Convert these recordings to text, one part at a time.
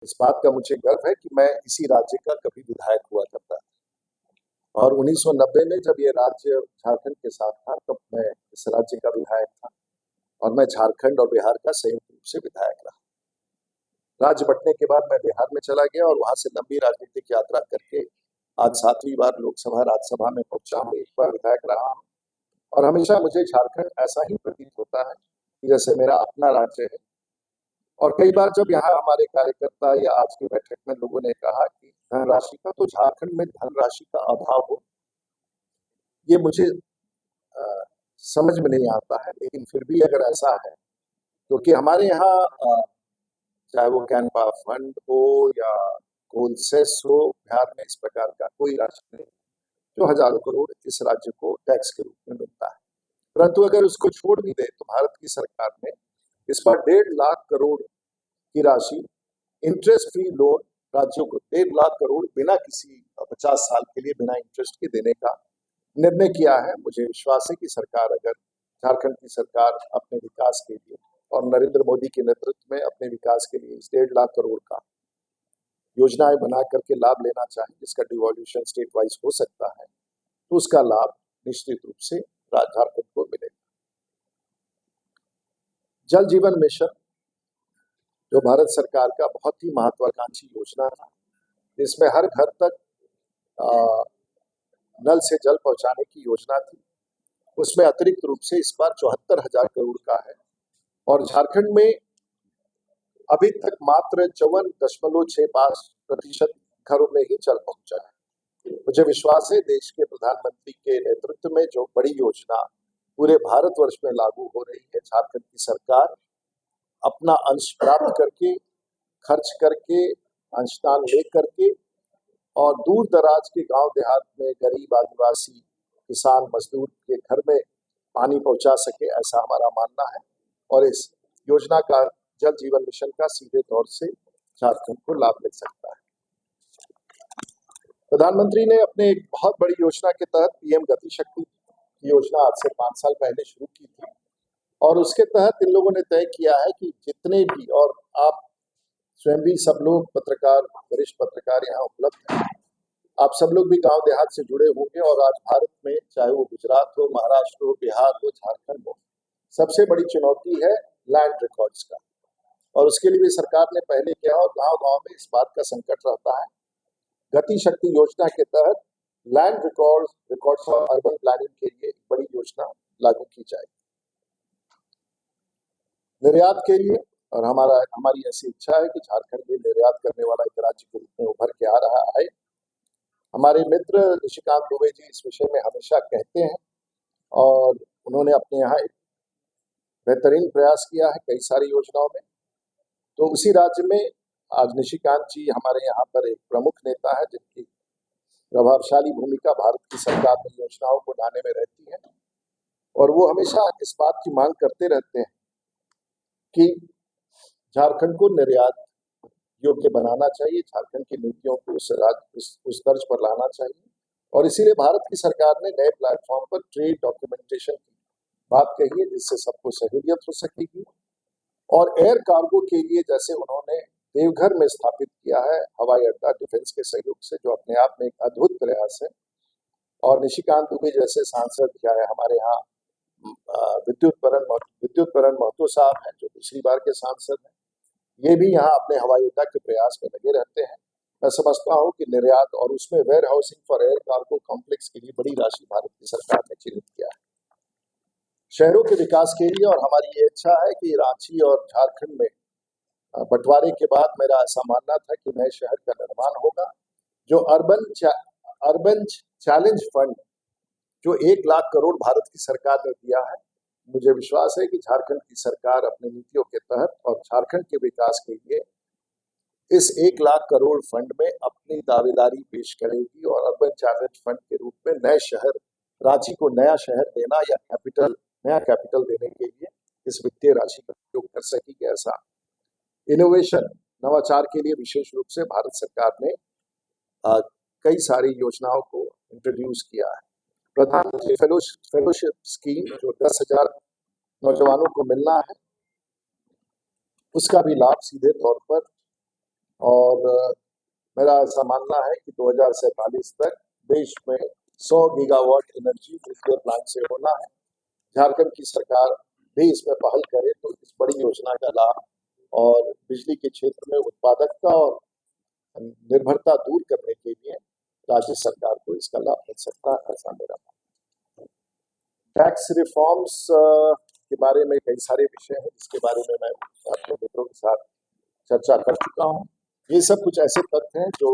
इस बात का मुझे गर्व है कि मैं इसी राज्य का कभी विधायक हुआ करता था और 1990 में जब ये राज्य झारखंड के साथ था तब मैं इस राज्य का विधायक था और मैं झारखंड और बिहार का संयुक्त रूप से विधायक रहा। राज्य बंटने के बाद मैं बिहार में चला गया और वहां से लंबी राजनीतिक यात्रा करके आज 7वीं बार लोकसभा राज्यसभा में पहुंचा हूँ, एक बार विधायक रहा हूँ और हमेशा मुझे झारखंड ऐसा ही प्रतीत होता है कि जैसे मेरा अपना राज्य है। और कई बार जब यहाँ हमारे कार्यकर्ता या आज की बैठक में लोगों ने कहा कि धनराशि का तो झारखंड में धनराशि का अभाव हो, ये मुझे समझ में नहीं आता है, लेकिन फिर भी अगर ऐसा है क्योंकि हमारे यहाँ चाहे वो कैनपा फंड हो या कोल सेस हो, बिहार में इस प्रकार का कोई राशि नहीं जो हजारों करोड़ इस राज्य को टैक्स के रूप में मिलता है। परंतु अगर उसको छोड़ भी दे तो भारत की सरकार ने इस पर 1.5 लाख करोड़ की राशि इंटरेस्ट फ्री लोन राज्यों को 1.5 लाख करोड़ बिना किसी 50 साल के लिए बिना इंटरेस्ट के देने का निर्णय किया है। मुझे विश्वास है कि सरकार अगर झारखंड की सरकार अपने विकास के लिए और नरेंद्र मोदी के नेतृत्व में अपने विकास के लिए इस 1.5 लाख करोड़ का योजनाएं बना करके लाभ लेना चाहे जिसका डिवॉल्यूशन स्टेट वाइज हो सकता है तो उसका लाभ निश्चित रूप से झारखंड को मिलेगा। जल जीवन मिशन जो भारत सरकार का बहुत ही महत्वाकांक्षी योजना था, जिसमें हर घर तक नल से जल पहुंचाने की योजना थी, उसमें अतिरिक्त रूप से इस बार 74,000 करोड़ का है और झारखंड में अभी तक मात्र 54.65% घरों में ही जल पहुंचा है। मुझे विश्वास है देश के प्रधानमंत्री के नेतृत्व में जो बड़ी योजना पूरे भारतवर्ष में लागू हो रही है, झारखंड की सरकार अपना अंश प्राप्त करके, खर्च करके, अंशदान ले करके और दूर दराज के गांव देहात में गरीब आदिवासी किसान मजदूर के घर में पानी पहुंचा सके, ऐसा हमारा मानना है और इस योजना का जल जीवन मिशन का सीधे तौर से झारखंड को लाभ मिल सकता है। प्रधानमंत्री ने अपने एक बहुत बड़ी योजना के तहत पीएम गति शक्ति योजना आज से 5 साल पहले शुरू की थी और उसके तहत इन लोगों ने तय किया है कि जितने भी, और आप स्वयं भी सब लोग पत्रकार, वरिष्ठ पत्रकार यहाँ उपलब्ध हैं, आप सब लोग भी गांव देहात से जुड़े होंगे और आज भारत में चाहे वो गुजरात हो, महाराष्ट्र हो, बिहार हो, झारखंड हो, सबसे बड़ी चुनौती है लैंड रिकॉर्ड्स का और उसके लिए भी सरकार ने पहले किया और गांव गांव में इस बात का संकट रहता है। गति शक्ति योजना के तहत लैंड रिकॉर्ड्स और अर्बन प्लानिंग के लिए एक बड़ी योजना लागू की जाएगी। निर्यात के लिए और हमारी ऐसी इच्छा है कि झारखंड भी निर्यात करने वाला एक राज्य के रूप में उभर के आ रहा है। हमारे मित्र निशिकांत दुबे जी इस विषय में हमेशा कहते हैं और उन्होंने अपने यहाँ एक बेहतरीन प्रयास किया है कई सारी योजनाओं में। तो उसी राज्य में आज निशिकांत जी हमारे यहाँ पर एक प्रमुख नेता है जिनकी प्रभावशाली भूमिका भारत की सरकार में योजनाओं को लाने में रहती है और वो हमेशा इस बात की मांग करते रहते हैं कि झारखंड को निर्यात योग्य बनाना चाहिए, झारखंड की नीतियों को उस तर्ज पर लाना चाहिए और इसीलिए भारत की सरकार ने नए प्लेटफॉर्म पर ट्रेड डॉक्यूमेंटेशन की बात कही है जिससे सबको सहूलियत हो सकेगी और एयर कार्गो के लिए जैसे उन्होंने देवघर में स्थापित किया है हवाई अड्डा डिफेंस के सहयोग से, जो अपने आप में एक अद्भुत प्रयास है। और निशिकांत दुबे जैसे सांसद क्या है हमारे यहाँ विद्युत परण महतो साहब हैं जो पिछली बार के सांसद हैं, ये भी यहाँ अपने हवाई अड्डा के प्रयास में लगे रहते हैं। मैं समझता हूँ कि निर्यात और उसमें warehousing for air cargo complex के लिए बड़ी राशि भारत की सरकार ने चिन्हित किया है। शहरों के विकास के लिए और हमारी ये इच्छा है कि रांची और झारखंड में बंटवारे के बाद मेरा ऐसा मानना था कि नए शहर का निर्माण होगा। जो अर्बन चैलेंज फंड जो 1 लाख करोड़ भारत की सरकार ने दिया है, मुझे विश्वास है कि झारखंड की सरकार अपनी नीतियों के तहत और झारखंड के विकास के लिए इस 1 लाख करोड़ फंड में अपनी दावेदारी पेश करेगी और अर्बन चैलेंज फंड के रूप में नए शहर, रांची को नया शहर देना या नया कैपिटल देने के लिए इस वित्तीय राशि का उपयोग कर सकेगी। ऐसा इनोवेशन, नवाचार के लिए विशेष रूप से भारत सरकार ने कई सारी योजनाओं को इंट्रोड्यूस किया है। प्रधानमंत्री फेलोशिप स्कीम जो 10,000 नौजवानों को मिलना है, उसका भी लाभ सीधे तौर पर मेरा ऐसा मानना है कि 2047 तक देश में 100 गीगावाट एनर्जी न्यूक्लियर प्लांट से होना है। झारखंड की सरकार भी इसमें पहल करे तो इस बड़ी योजना का लाभ और बिजली के क्षेत्र में उत्पादकता और निर्भरता दूर करने के लिए राज्य सरकार को इसका लाभ मिल सकता है, ऐसा मेरा मानना है। टैक्स रिफॉर्म्स के बारे में कई सारे विषय हैं जिसके बारे में मैं अपने मित्रों के साथ चर्चा कर चुका हूँ। ये सब कुछ ऐसे तथ्य हैं जो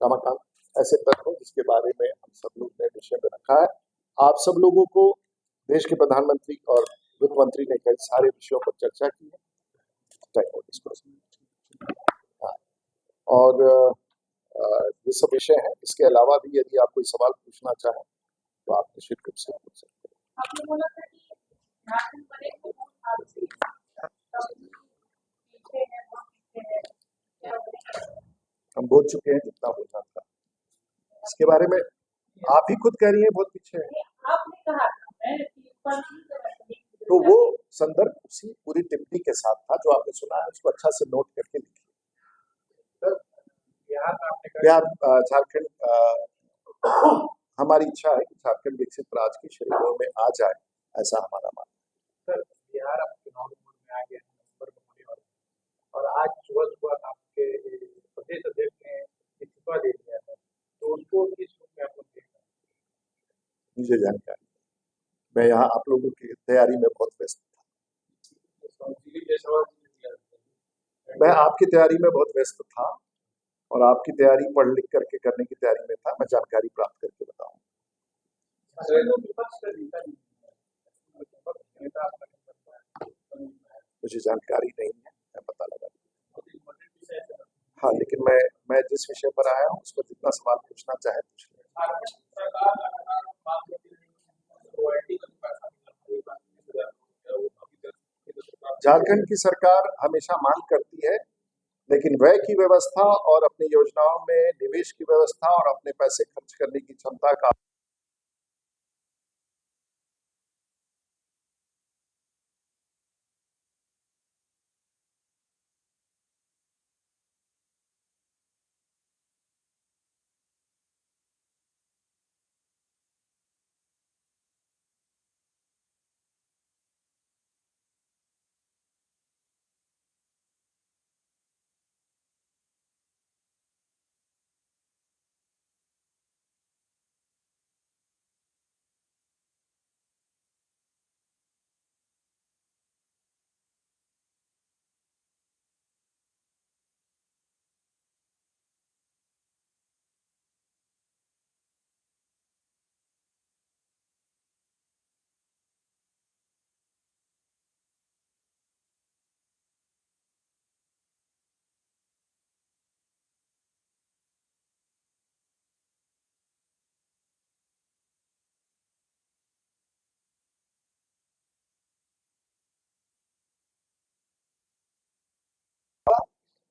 कमाकांड ऐसे तथ्य हैं जिसके बारे में हम सब लोग ने विषय में रखा है। आप सब लोगों को देश के प्रधानमंत्री और वित्त मंत्री ने कई सारे विषयों पर चर्चा की है। हाँ, और ये सब विषय हैं। इसके अलावा भी यदि आप कोई सवाल पूछना चाहें तो आप निश्चित रूप से पूछ सकते हैं। आपने बोला था कि झारखंड बने को बहुत हाल से पीछे है, बहुत पीछे है, क्या बोलेंगे? हम बोल चुके हैं जितना बोलना था इसके बारे में। आप ही खुद कह रही हैं बहुत पीछे है। आपने कहा था मैं कि ऊपर तो वो संदर्भ उसी पूरी टिप्पणी के साथ था जो आपने सुना है, उसको अच्छा से नोट करके लिखिए। बिहार झारखंड हमारी इच्छा है कि झारखंड विकसित राज्य की श्रेणियों में आ जाए, ऐसा हमारा मानना है। सर, बिहार अब चुनाव मोड में आ गया है, नवंबर में होने वाला है। और आज सुबह आपके प्रदेश अध्यक्ष ने इस्तीफा दे दिया है, तो उसको किस रूप में आप लोग देख रहे हैं? मुझे जानकारी, मैं यहाँ आप लोगों की तैयारी में बहुत व्यस्त था। मैं आपकी तैयारी में बहुत व्यस्त था और आपकी तैयारी पढ़ लिख करके करने की तैयारी में था। मैं जानकारी प्राप्त करके बताऊं। मुझे जानकारी नहीं है, मैं पता लगा। हाँ, लेकिन मैं जिस विषय पर आया हूँ उस पर जितना सवाल पूछना चाहे पूछ लें। झारखंड की सरकार हमेशा मांग करती है, लेकिन व्यय की व्यवस्था और अपनी योजनाओं में निवेश की व्यवस्था और अपने पैसे खर्च करने की क्षमता का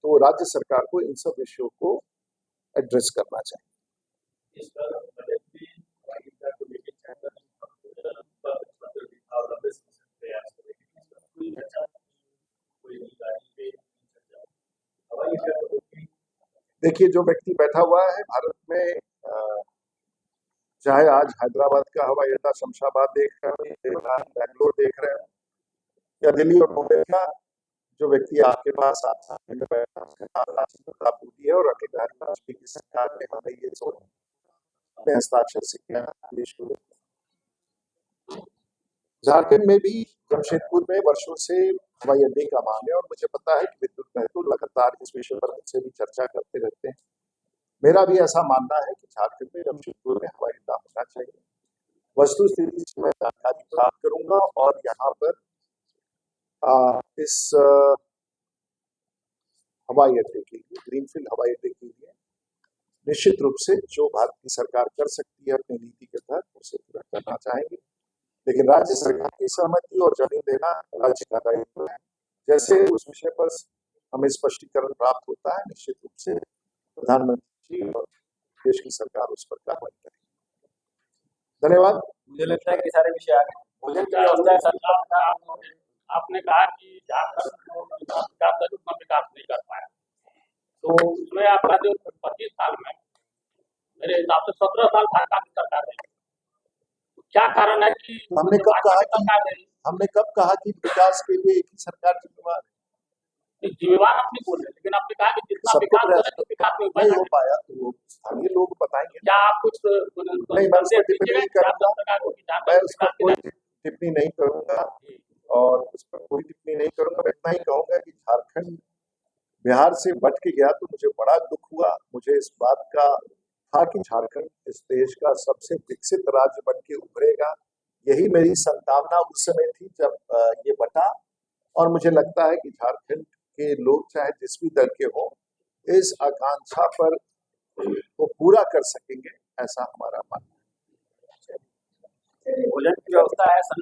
तो राज्य सरकार को इन सब विषयों को एड्रेस करना चाहिए। देखिए, जो व्यक्ति बैठा हुआ है भारत में, चाहे आज हैदराबाद का हवाई अड्डा शमशाबाद देख रहे हैं, बैंगलोर देख रहे हैं या दिल्ली और मुंबई का, जो व्यक्ति आपके पास आता है और अटल बिहारी वाजपेयी की सरकार ने हमें ये अपने हस्ताक्षर से किया। झारखंड में भी जमशेदपुर में वर्षों से हवाई अड्डे का मांग है और मुझे पता है कि विद्युत महतो लगातार इस विषय पर मुझसे भी चर्चा करते रहते हैं। मेरा भी ऐसा मानना है कि झारखंड में जमशेदपुर में हवाई अड्डा होना चाहिए। वस्तु स्थिति से मैं जानकारी प्राप्त करूंगा और यहाँ पर इस हवाई अड्डे के लिए, ग्रीनफील्ड हवाई अड्डे के लिए निश्चित रूप से जो भारत की सरकार कर सकती है अपनी नीति के तहत उसे पूरा करना चाहेंगे, लेकिन राज्य सरकार की सहमति और जमीन देना राज्य का दायित्व है। जैसे उस विषय पर हमें स्पष्टीकरण प्राप्त होता है, निश्चित रूप से प्रधानमंत्री और देश की सरकार उस पर कार्रवाई करेगी। धन्यवाद। मुझे लगता है कि सारे विषय आ गए। भोजन की व्यवस्था सरकार का आपने कहा कि झारखंड विकास का उतना विकास नहीं कर पाया, तो उसमें आपका जो 25 साल में मेरे हिसाब से 17 साल भाजपा की सरकार रही। क्या कारण है कि हमने कब भाजपा कहा की सरकार रही? कि विकास के लिए एक ही सरकार जिम्मेवार है? जिम्मेवार हम नहीं बोल रहे, लेकिन आपने कहा कि जितना सबको विकास करे प्रयास तो विकास में नहीं हो पाया तो वो स्थानीय लोग बताएंगे। क्या आप कुछ नहीं, मैं उस पर टिप्पणी नहीं करूंगा, मैं उस पर कोई टिप्पणी नहीं करूंगा और उस पर कोई टिप्पणी नहीं करूंगा। मैं इतना ही कहूंगा कि झारखंड बिहार से बट के गया तो मुझे बड़ा दुख हुआ। मुझे इस बात का था कि झारखंड इस देश का सबसे विकसित राज्य बन के उभरेगा। यही मेरी संभावना उस समय थी जब ये बटा, और मुझे लगता है कि झारखंड के लोग चाहे जिस भी दल के हों इस आकांक्षा पर को पूरा कर सकेंगे, ऐसा हमारा मानना है। भोजन की व्यवस्था है।